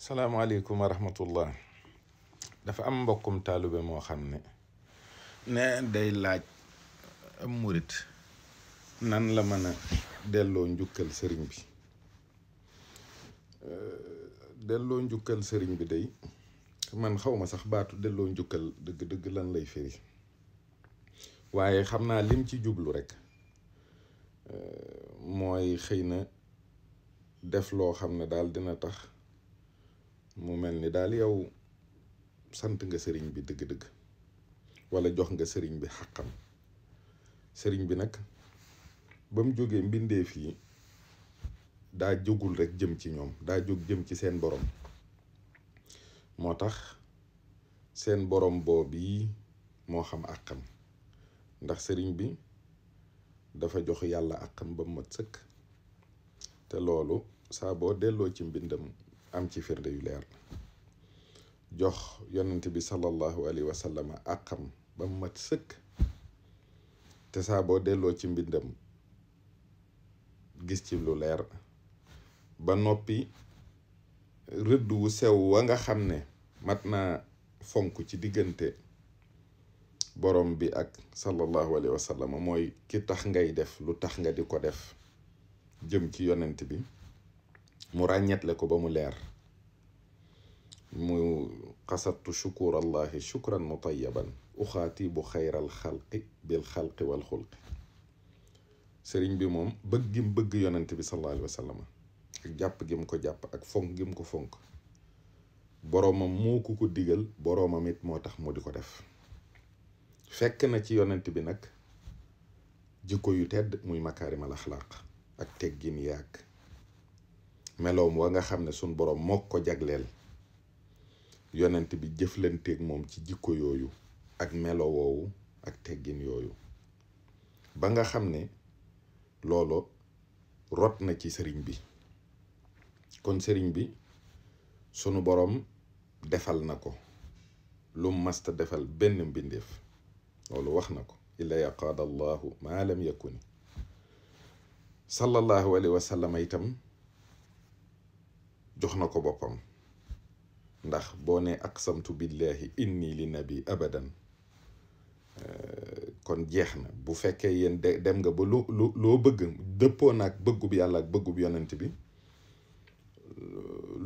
salaamaaleykum wa rahmatullah. dafa am mbokkum taalube moo xam ne day laaj am murit nan la mën a delloo njukkal sëriñ bi. delloo njukkal sëriñ bi day man xawma sax baatu delloo njukkal dëgg-dëgg lan lay firi, waaye xam naa lim ci jublu rek mooy xëy na def loo xam ne daal dina tax mu mel ni daal yow sant nga sëriñ bi dëgg-dëgg, wala jox nga sëriñ bi xàqam. sëriñ bi nag ba mu jógee mbindeef yi daa jógul rek jëm ci ñoom, daa jóg jëm ci seen borom. moo tax seen borom boobu yi moo xam àqam, ndax sëriñ bi dafa jox yàlla àqam ba mu mat sëkk, te loolu saa boo delloo ci mbindam am ci firnde yu leer. jox yonent bi sallallahu alayhi wa sallam àqam ba mu mat sëkk, te saa boo delloo ci mbindam gis ci lu leer. ba noppi rëdd wu sew wa nga xam ne mat naa fonk ci diggante borom bi ak sallallahu alayhi wa sallam mooy ki tax ngay def lu tax nga di ko def jëm ci yonent bi, mu ràññetle ko ba mu leer. mu qasattu shukur allahi shukran mutayaban uxaati bu xayral xalqi bil xalqi wal xulqi. sëriñ bi moom bëgg gim bëgg yonent bi sallallahu alayhi wa sallam ak jàpp gim ko jàpp ak fonk gim ko fonk, boroomam moo ko digal, boroomam it moo tax mu di ko def. fekk na ci yonent bi nag jikko yu tedd muy makaarimal axlaaq ak teggin yaag meloom wa nga xam ne sun boroom moo ko jagleel. yonent bi jëflanteeg moom ci jikko yooyu ak melo woowu ak teggin yooyu, ba nga xam ne loolu rot na ci sëriñ bi. kon sëriñ bi sunu boroom defal na ko lu masta defal benn mbindeef. loolu wax na ko illa yaqaada allahu maa lam yakuni. sallallahu alayhi wa sallam itam jox na ko boppam, ndax boo ne aqsamtu billahi inni li nabi abadan kon jeex na. bu fekkee yéen dem nga ba loo bëgg dëppoo naag bëggub yàlla ak bëggub yonent bi,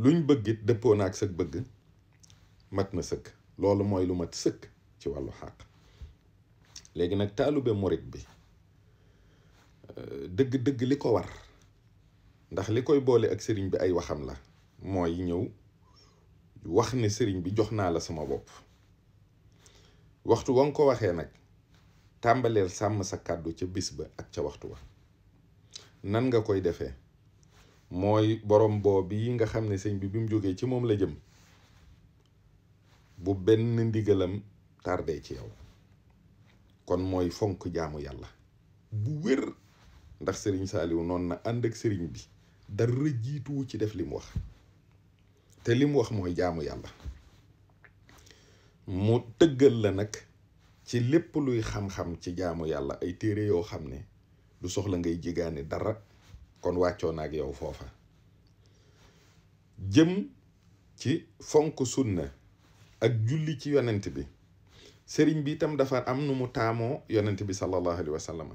luñ bëggit dëppoo naag sëg bëgg, mat na sëkk. loolu mooy lu mat sëkk ci wàllu xàq. léegi nag taalube murit bi dëgg-dëgg li ko war, ndax li koy boole ak sëriñ bi ay waxam la, mooy ñëw wax ne sëriñ bi jox naa la sama bopp. waxtu wa nga ko waxee nag tàmbaleel sàmm sa kàddu ca bis ba ak ca waxtu wa. nan nga koy defee mooy borom boobu yi nga xam ne sëñ bi mu jógee ci moom la jëm, bu benn ndigalam tardé ci yow. kon mooy fonk jaamu yàlla bu wér, ndax sëriñ Saaliw noonu na ànd ak sëriñ bi dara jiituwu ci def li mu wax, te li mu wax mooy jaamu yàlla. mu tëggal la nag ci lépp luy xam-xam ci jaamu yàlla ay téere yoo xam ne du soxla ngay jigaane dara. kon wàccoo na ak yow foofa. jëm ci fonk sunna ak julli ci yonent bi. sëriñ bi itam dafa am nu mu taamoo yonent bi sallallahu alayhi wa sallam,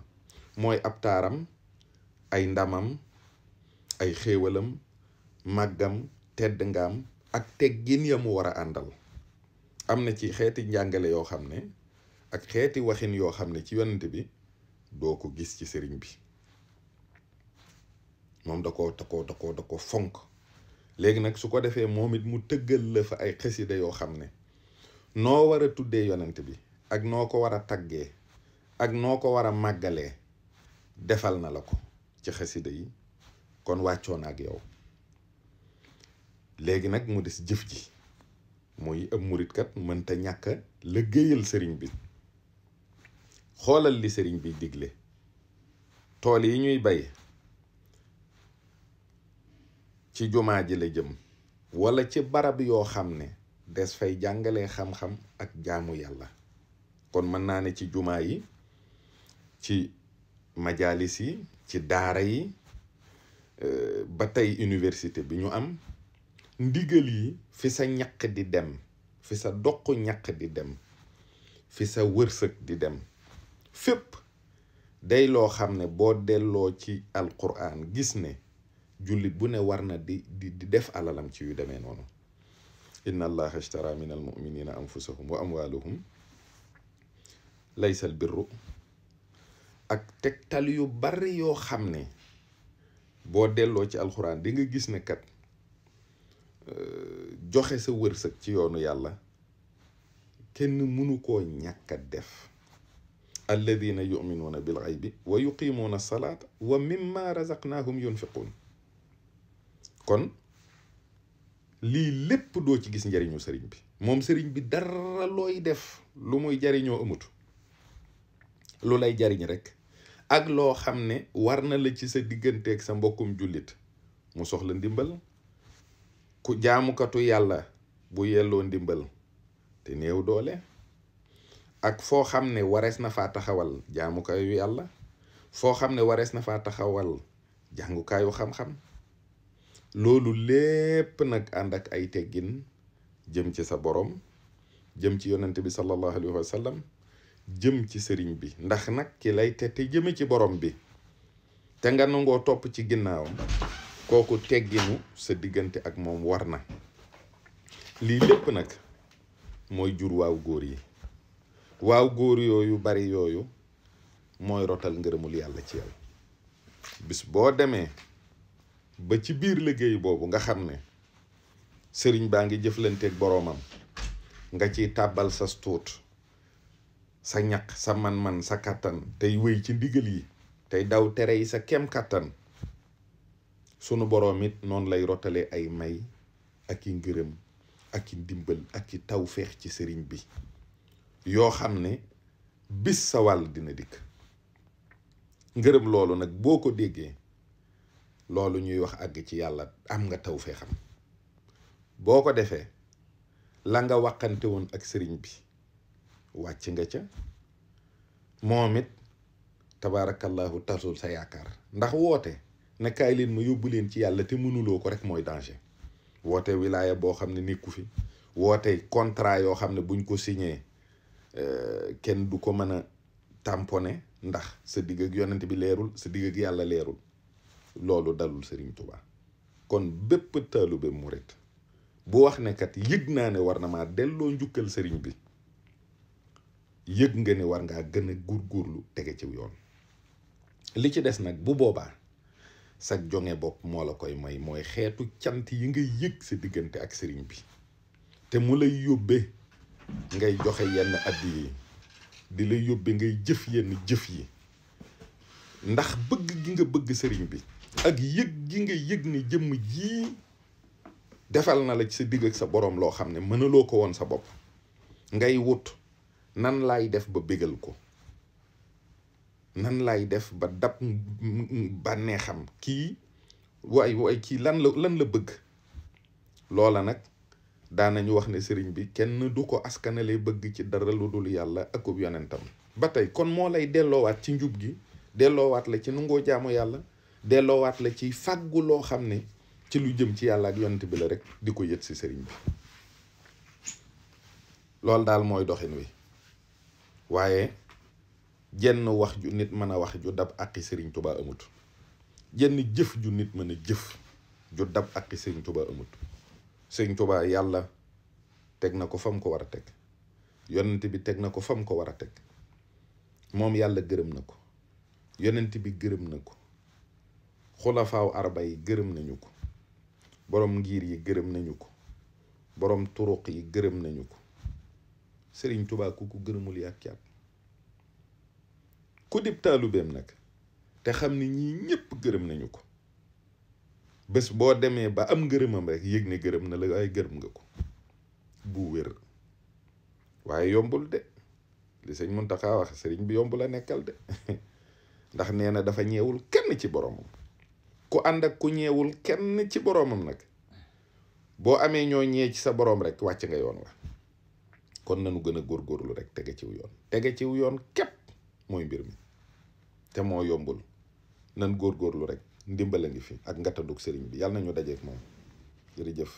mooy ab taaram, ay ndamam, ay xéewalam, màggam, tedd ngaam ak teggin ya mu war a àndal. am na ci xeeti njàngale yoo xam ne ak xeeti waxin yoo xam ne ci yonent bi doo ko gis ci sëriñ bi. moom da ko fonk. léegi nag su ko defee moom it mu tëggal la fa ay xasida yoo xam ne noo war a tuddee yonent bi ak noo ko war a taggee ak noo ko war a màggalee defal na la ko ci xasida yi. kon wàccoo na ak yow. léegi nag mu des jëf ji, muy ab muritkat mënta ñàkk liggéeyal sëriñ bi. xoolal li sëriñ bi digle. tool yi ñuy bay ci jumaa ji la jëm, wala ci barab yoo xam ne des fay jàngalee xam-xam ak jaamu yàlla. kon mën naa ne ci jumaa yi, ci majalis yi, ci daara yi, ba tey université bi ñu am, ndigal yi fi sa ñaq di dem, fi sa doq ñaq di dem, fi sa wërsëg di dem, fépp day loo xam ne boo delloo ci alquran gis ne jullit bu ne war na di def alalam ci yu demee noonu. inna allaha ishtara min almuminina anfusahum wa amwaluhum laysa albirru ak tegtal yu bari yoo xam ne boo delloo ci alquran di nga gis ne kat joxe sa wërsëg ci yoonu yàlla kenn mënu koo ñàkk a def. alladina yuminuuna bil ghaybi wa yuqimuuna salaata wa mimma razaqnaahum yunfiquun. kon lii lépp doo ci gis njariñu sëriñ bi. moom sëriñ bi dara looy def lu muy jariñoo amut, lu lay jariñ rek ak loo xam ne war na la ci sa digganteeg sa mbokkum jullit mu soxla ndimbal. ku jaamukatu yàlla bu yelloo ndimbal te néew doole, ak foo xam ne warees na faa taxawal jaamukaayu yàlla, foo xam ne warees na faa taxawal jàngukaayu xam-xam, loolu lépp nag ànd ak ay teggin jëm ci sa borom, jëm ci yonent bi sallallahu alayhi wa sallam, jëm ci sëriñ bi. ndax nag ki lay tette jëme ci borom bi te nga nangoo topp ci ginnaawam, kooku tegginu sa diggante ak moom war na. lii lépp nag mooy jur waaw góor yi. waaw góor yooyu bari yooyu mooy rotal ngërëmul yàlla ci yow. bis boo demee ba ci biir liggéey boobu nga xam ne sëriñ baa ngi jëflanteeg boroomam, nga ciy tàbbal sa tuut, sa ñaq, sa man-man, sa kàttan, tey wéy ci ndigal yi, tey daw tere yi sa kem kàttan, sunu boroom it noonu lay rotalee ay may ak i ngërëm ak i ndimbal ak i tawfeex ci sëriñ bi yoo xam ne bis sa wàll dina dikk. ngërëm loolu nag boo ko déggee, loolu ñuy wax àgg ci yàlla, am nga tawfeexam. boo ko defee la nga waxante woon ak sëriñ bi wàcc nga ca, moom it tabaarakallahu tasul sa yaakaar. ndax woote ne kaay leen ma yóbbu leen ci yàlla te mënuloo ko rek mooy danger. woote wilaaya boo xam ne nekku fi, woote contrat yoo xam ne buñ ko signé kenn du ko mën a tamponné ndax sa digg ak yonent bi leerul, sa digg ak yàlla leerul. loolu dalul Sëriñ Tuubaa. kon bépp taalube murit bu wax ne kat yëg naa ne war na maa delloo njukkal sëriñ bi, yëg nga ne war ngaa gën a góorgóorlu tege ci yoon. li ci des nag bu boobaa sa jonge bopp moo la koy may, mooy xeetu cant yi ngay yëg sa diggante ak sëriñ bi te mu lay yóbbe ngay joxe yenn addi yi, di lay yóbbe ngay jëf yenn jëf yi, ndax bëgg gi nga bëgg sëriñ bi ak yëg gi nga yëg ni jëmm jii defal na la ci sa digg ak sa boroom loo xam ne mënaloo ko woon sa bopp. ngay wut nan laay def ba bégal ko, nan laay def ba dab bànneexam, kii waay kii lan la bëgg. loola nag daanañu wax ne sëriñ bi kenn du ko askanale bëgg ci dara lu dul yàlla akub yonentam. ba tey kon moo lay delloowaat ci njub gi, delloowaat la ci nungoo jaamu yàlla, delloowaat la ci fàggu loo xam ne ci lu jëm ci yàlla ak yonent bi la rek, di ko yët si sëriñ bi. loolu daal mooy doxin wi. waaye jenn wax ju nit mën a wax ju dab aqi sëriñ Tuubaa amut. jenn jëf ju nit mën a jëf ju dab aqi sëriñ Tuubaa amut. sëriñ Tuubaa yàlla teg na ko fam ko war a teg, yonent bi teg na ko fam ko war a teg, moom yàlla gërëm na ko, yonent bi gërëm na ko, xulafaaw arba yi gërëm nañu ko, borom ngir yi gërëm nañu ko, borom turuq yi gërëm nañu ko. sëriñ Tuubaa ku ko gërëmul yàkk-yàkk. ku dib taalubeem nag te xam ni ñii ñépp gërëm nañu ko, bés boo demee ba am ngërëmam rek yëg ne gërëm na la, waaye gërëm nga ko bu wér. waaye yombul de, li sëñ Muntaxa wax, sëriñ bi yombul a nekkal de ndax nee na dafa ñeewul kenn ci boromam. ku ànd ak ku ñeewul kenn ci boromam nag, boo amee ñoo ñee ci sa borom rek wàcc nga yoon wa. kon nanu gën a góorgóorlu rek tege ciw yoon. tege ciw yoon képp mooy mbir mi te moo yombul. nan góorgóorlu rek, ndimbal a ngi fi ak ngattandug sëriñ bi. yàlla nañu dajeek moom. jërëjëf.